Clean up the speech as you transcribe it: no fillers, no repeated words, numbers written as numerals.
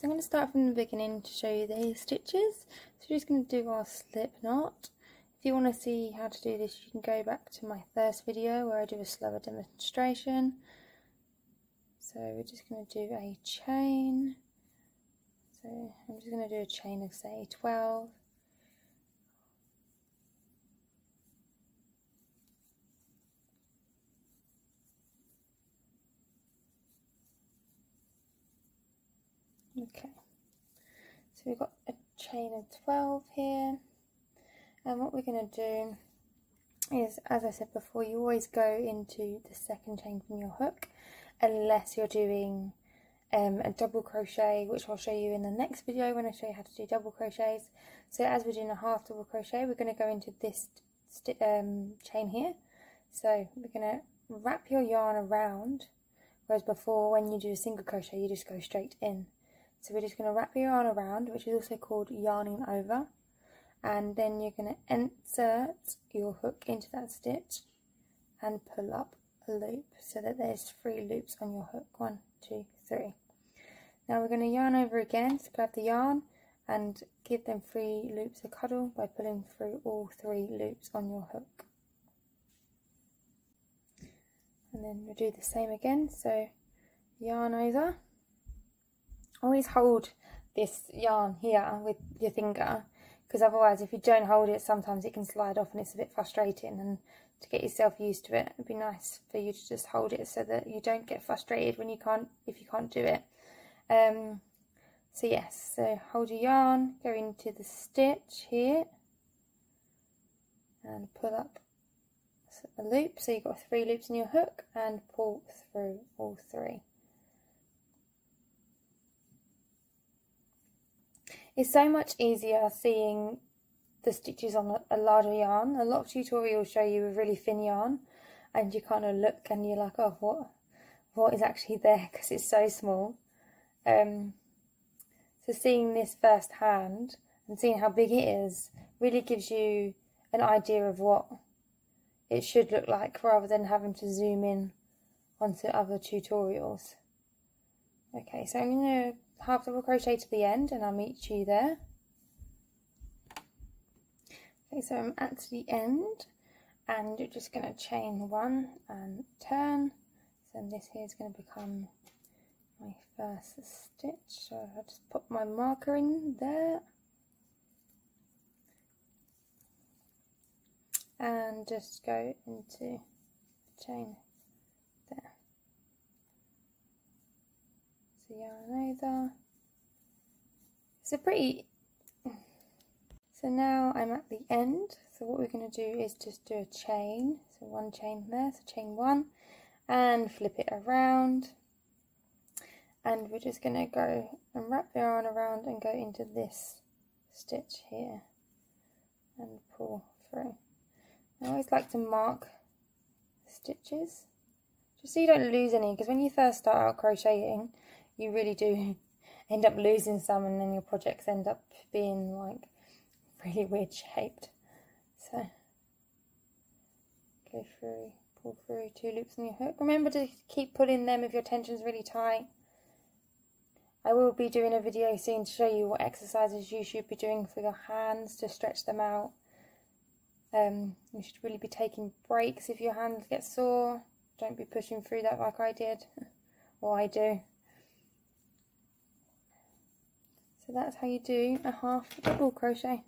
I'm going to start from the beginning to show you the stitches. So we're just going to do our slip knot. If you want to see how to do this, you can go back to my first video where I do a slower demonstration. So we're just going to do a chain. So I'm just going to do a chain of, say, 12. Okay, so we've got a chain of 12 here, and what we're going to do is, as I said before, you always go into the second chain from your hook unless you're doing a double crochet, which I'll show you in the next video when I show you how to do double crochets. So as we're doing a half double crochet, we're going to go into this chain here. So we're going to wrap your yarn around, whereas before when you do a single crochet you just go straight in. So we're just going to wrap your yarn around, which is also called yarning over, and then you're going to insert your hook into that stitch and pull up a loop so that there's 3 loops on your hook. 1, 2, 3. Now we're going to yarn over again, so grab the yarn and give them 3 loops a cuddle by pulling through all 3 loops on your hook. And then we'll do the same again, so yarn over. Always hold this yarn here with your finger, because otherwise if you don't hold it sometimes it can slide off and it's a bit frustrating, and to get yourself used to it, it'd be nice for you to just hold it so that you don't get frustrated when if you can't do it. So yes, so hold your yarn, go into the stitch here and pull up a loop, so you've got 3 loops in your hook, and pull through all 3. It's so much easier seeing the stitches on a larger yarn. A lot of tutorials show you a really thin yarn and you kind of look and you're like, oh, what is actually there, because it's so small. So seeing this firsthand and seeing how big it is really gives you an idea of what it should look like, rather than having to zoom in onto other tutorials. Okay, so I'm going to half double crochet to the end and I'll meet you there. Okay, so I'm at the end and you're just going to chain 1 and turn. So this here is going to become my first stitch. So I'll just put my marker in there and just go into the chain there. So yarn over. So now I'm at the end. So what we're going to do is just do a chain. So 1 chain there, so chain 1, and flip it around. And we're just going to go and wrap the yarn around and go into this stitch here and pull through. I always like to mark stitches just so you don't lose any, because when you first start out crocheting you really do end up losing some, and then your projects end up being like really weird shaped. So go through, pull through 2 loops on your hook. Remember to keep pulling them if your tension's really tight. I will be doing a video soon to show you what exercises you should be doing for your hands to stretch them out. You should really be taking breaks if your hands get sore. Don't be pushing through that like I did, or I do. So that's how you do a half double crochet.